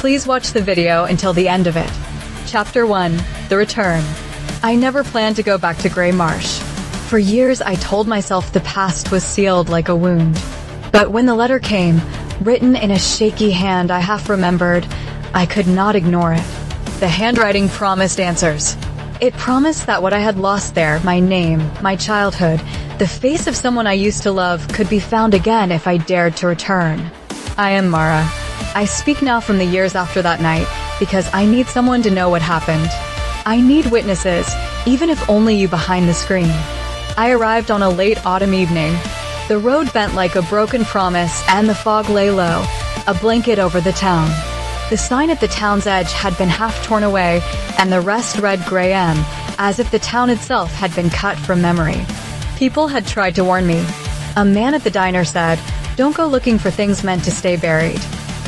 Please watch the video until the end of it. Chapter 1. The Return. I never planned to go back to Grey Marsh. For years I told myself the past was sealed like a wound. But when the letter came, written in a shaky hand I half remembered, I could not ignore it. The handwriting promised answers. It promised that what I had lost there, my name, my childhood, the face of someone I used to love, could be found again if I dared to return. I am Mara. I speak now from the years after that night, because I need someone to know what happened. I need witnesses, even if only you behind the screen. I arrived on a late autumn evening. The road bent like a broken promise, and the fog lay low, a blanket over the town. The sign at the town's edge had been half torn away, and the rest read Grey M, as if the town itself had been cut from memory. People had tried to warn me. A man at the diner said, "Don't go looking for things meant to stay buried."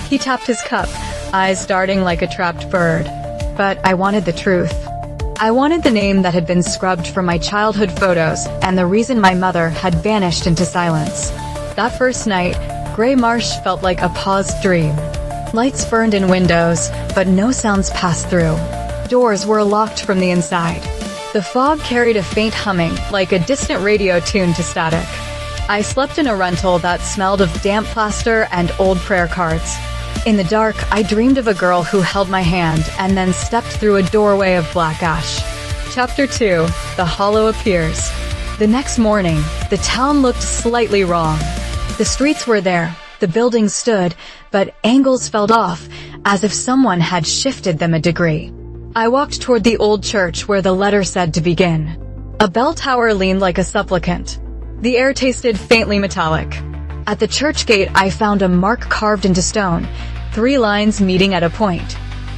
He tapped his cup, eyes darting like a trapped bird. But I wanted the truth. I wanted the name that had been scrubbed from my childhood photos, and the reason my mother had vanished into silence. That first night, Grey Marsh felt like a paused dream. Lights burned in windows, but no sounds passed through. Doors were locked from the inside. The fog carried a faint humming, like a distant radio tuned to static. I slept in a rental that smelled of damp plaster and old prayer cards. In the dark, I dreamed of a girl who held my hand and then stepped through a doorway of black ash. Chapter 2. The Hollow Appears. The next morning, the town looked slightly wrong. The streets were there, the buildings stood, but angles felt off, as if someone had shifted them a degree. I walked toward the old church where the letter said to begin. A bell tower leaned like a supplicant. The air tasted faintly metallic. At the church gate I found a mark carved into stone, 3 lines meeting at a point.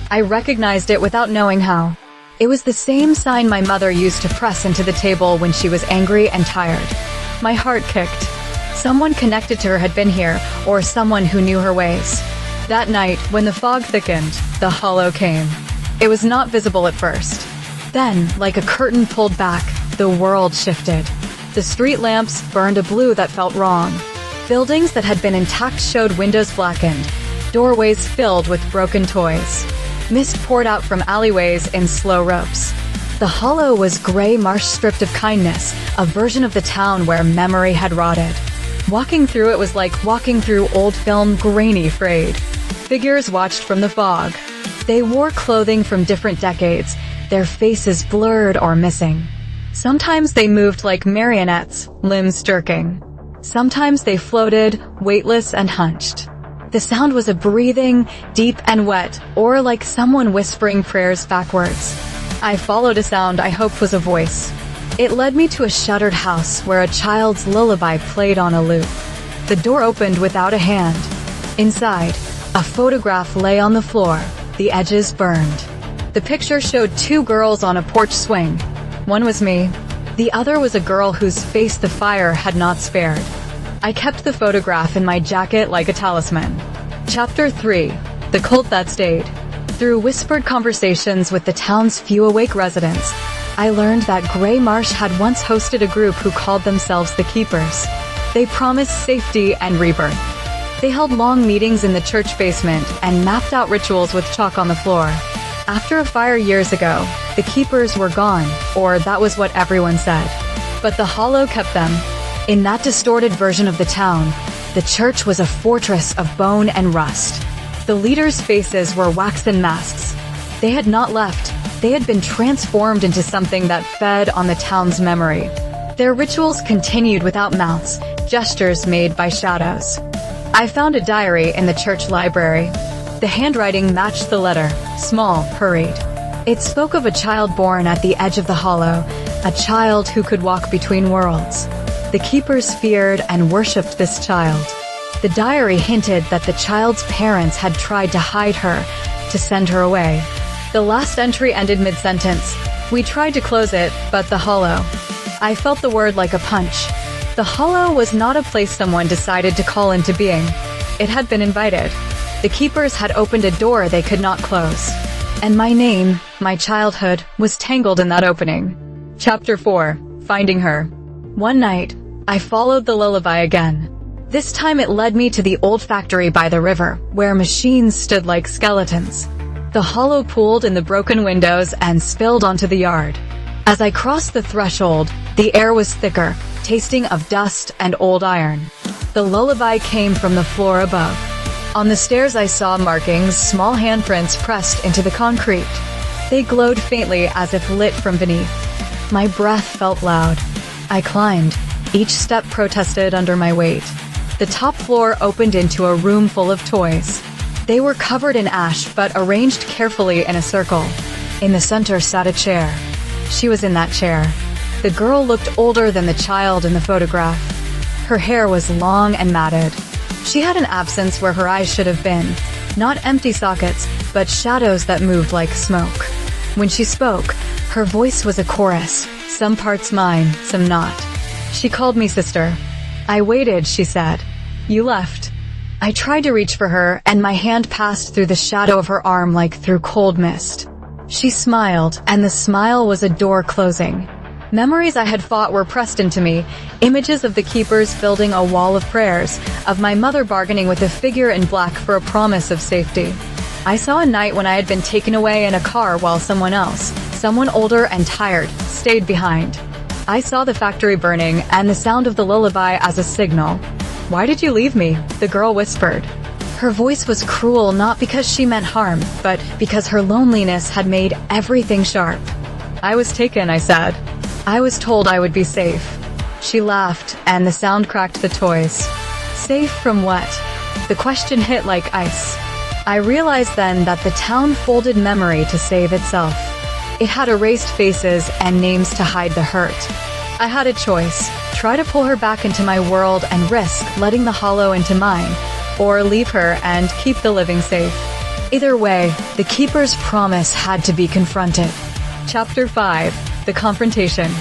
I recognized it without knowing how. It was the same sign my mother used to press into the table when she was angry and tired. My heart kicked. Someone connected to her had been here, or someone who knew her ways. That night, when the fog thickened, the hollow came. It was not visible at first. Then, like a curtain pulled back, the world shifted. The street lamps burned a blue that felt wrong. Buildings that had been intact showed windows blackened, doorways filled with broken toys. Mist poured out from alleyways in slow ropes. The hollow was Grey Marsh stripped of kindness, a version of the town where memory had rotted. Walking through it was like walking through old film, grainy, frayed. Figures watched from the fog. They wore clothing from different decades, their faces blurred or missing. Sometimes they moved like marionettes, limbs jerking. Sometimes they floated, weightless and hunched. The sound was a breathing, deep and wet, or like someone whispering prayers backwards. I followed a sound I hoped was a voice. It led me to a shuttered house where a child's lullaby played on a loop. The door opened without a hand. Inside, a photograph lay on the floor, the edges burned. The picture showed 2 girls on a porch swing. One was me. The other was a girl whose face the fire had not spared. I kept the photograph in my jacket like a talisman. Chapter 3. The Cult That Stayed. Through whispered conversations with the town's few awake residents, I learned that Grey Marsh had once hosted a group who called themselves the Keepers. They promised safety and rebirth. They held long meetings in the church basement and mapped out rituals with chalk on the floor. After a fire years ago, the Keepers were gone, or that was what everyone said. But the hollow kept them. In that distorted version of the town, the church was a fortress of bone and rust. The leaders' faces were waxen masks. They had not left. They had been transformed into something that fed on the town's memory. Their rituals continued without mouths, gestures made by shadows. I found a diary in the church library. The handwriting matched the letter, small, hurried. It spoke of a child born at the edge of the hollow, a child who could walk between worlds. The Keepers feared and worshipped this child. The diary hinted that the child's parents had tried to hide her, to send her away. The last entry ended mid-sentence. We tried to close it, but the hollow. I felt the word like a punch. The hollow was not a place someone decided to call into being. It had been invited. The Keepers had opened a door they could not close. And my name, my childhood, was tangled in that opening. Chapter 4. Finding Her. One night, I followed the lullaby again. This time it led me to the old factory by the river, where machines stood like skeletons. The hollow pooled in the broken windows and spilled onto the yard. As I crossed the threshold, the air was thicker, tasting of dust and old iron. The lullaby came from the floor above. On the stairs I saw markings, small handprints pressed into the concrete. They glowed faintly as if lit from beneath. My breath felt loud. I climbed. Each step protested under my weight. The top floor opened into a room full of toys. They were covered in ash but arranged carefully in a circle. In the center sat a chair. She was in that chair. The girl looked older than the child in the photograph. Her hair was long and matted. She had an absence where her eyes should have been. Not empty sockets, but shadows that moved like smoke. When she spoke, her voice was a chorus, some parts mine, some not. She called me sister. I waited, she said. You left. I tried to reach for her, and my hand passed through the shadow of her arm like through cold mist. She smiled, and the smile was a door closing. Memories I had fought were pressed into me, images of the keepers building a wall of prayers, of my mother bargaining with a figure in black for a promise of safety. I saw a night when I had been taken away in a car while someone else, someone older and tired, stayed behind. I saw the factory burning and the sound of the lullaby as a signal. Why did you leave me? The girl whispered. Her voice was cruel not because she meant harm, but because her loneliness had made everything sharp. I was taken, I said. I was told I would be safe. She laughed, and the sound cracked the toys. Safe from what? The question hit like ice. I realized then that the town folded memory to save itself. It had erased faces and names to hide the hurt. I had a choice: try to pull her back into my world and risk letting the hollow into mine, or leave her and keep the living safe. Either way, the keeper's promise had to be confronted. Chapter 5: The Confrontation.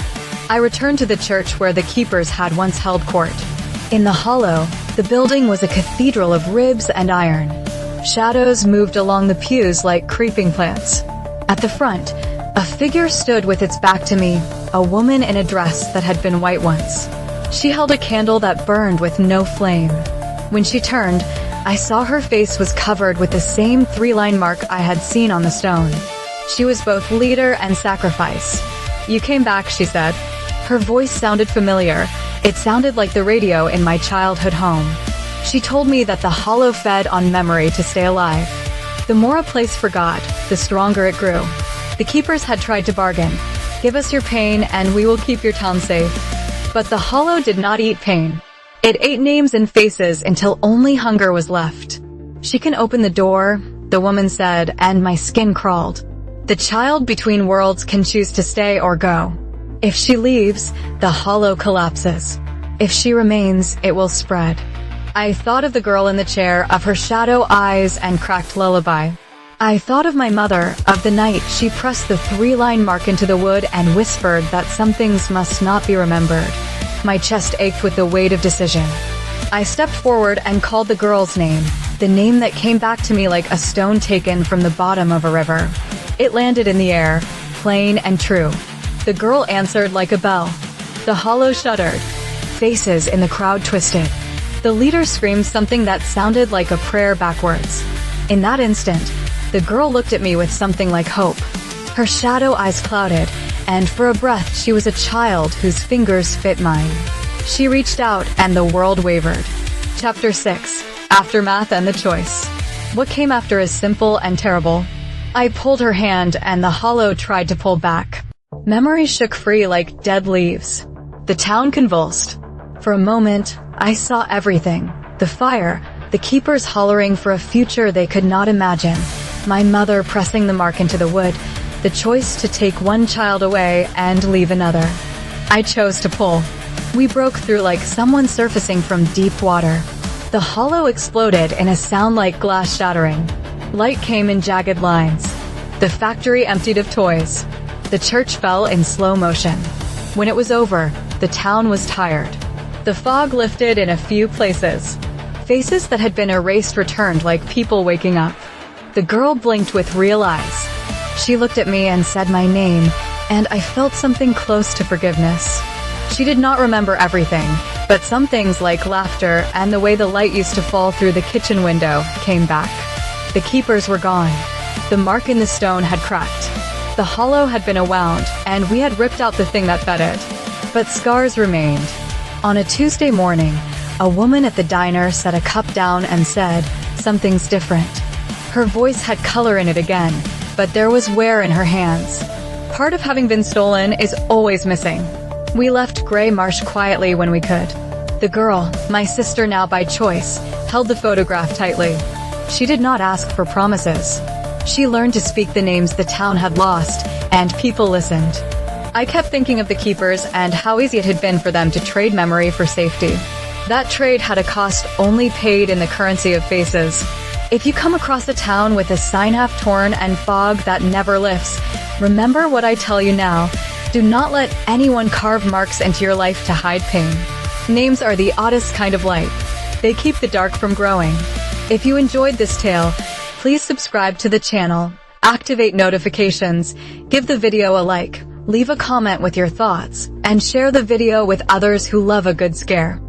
I returned to the church where the keepers had once held court. In the hollow, the building was a cathedral of ribs and iron. Shadows moved along the pews like creeping plants. At the front, a figure stood with its back to me, a woman in a dress that had been white once. She held a candle that burned with no flame. When she turned, I saw her face was covered with the same three-line mark I had seen on the stone. She was both leader and sacrifice. You came back, she said. Her voice sounded familiar. It sounded like the radio in my childhood home. She told me that the hollow fed on memory to stay alive. The more a place forgot, the stronger it grew. The keepers had tried to bargain. Give us your pain and we will keep your town safe. But the hollow did not eat pain. It ate names and faces until only hunger was left. She can open the door, the woman said, and my skin crawled. The child between worlds can choose to stay or go. If she leaves, the hollow collapses. If she remains, it will spread. I thought of the girl in the chair, of her shadow eyes and cracked lullaby. I thought of my mother, of the night she pressed the three-line mark into the wood and whispered that some things must not be remembered. My chest ached with the weight of decision. I stepped forward and called the girl's name, the name that came back to me like a stone taken from the bottom of a river. It landed in the air, plain and true. The girl answered like a bell. The hollow shuddered. Faces in the crowd twisted. The leader screamed something that sounded like a prayer backwards. In that instant, the girl looked at me with something like hope. Her shadow eyes clouded, and for a breath she was a child whose fingers fit mine. She reached out and the world wavered. Chapter 6: Aftermath and the Choice. What came after is simple and terrible. I pulled her hand and the hollow tried to pull back. Memories shook free like dead leaves. The town convulsed. For a moment, I saw everything. The fire, the keepers hollering for a future they could not imagine, my mother pressing the mark into the wood, the choice to take one child away and leave another. I chose to pull. We broke through like someone surfacing from deep water. The hollow exploded in a sound like glass shattering. Light came in jagged lines. The factory emptied of toys. The church fell in slow motion. When it was over, the town was tired. The fog lifted in a few places. Faces that had been erased returned like people waking up. The girl blinked with real eyes. She looked at me and said my name, and I felt something close to forgiveness. She did not remember everything, But some things like laughter and the way the light used to fall through the kitchen window came back. The keepers were gone. The mark in the stone had cracked. The hollow had been awound, and we had ripped out the thing that fed it. But scars remained. On a Tuesday morning, a woman at the diner set a cup down and said, "Something's different." Her voice had color in it again, but there was wear in her hands. Part of having been stolen is always missing. We left Grey Marsh quietly when we could. The girl, my sister now by choice, held the photograph tightly. She did not ask for promises. She learned to speak the names the town had lost, and people listened. I kept thinking of the keepers and how easy it had been for them to trade memory for safety. That trade had a cost only paid in the currency of faces. If you come across a town with a sign half torn and fog that never lifts, remember what I tell you now. Do not let anyone carve marks into your life to hide pain. Names are the oddest kind of light. They keep the dark from growing. If you enjoyed this tale, please subscribe to the channel, activate notifications, give the video a like, leave a comment with your thoughts, and share the video with others who love a good scare.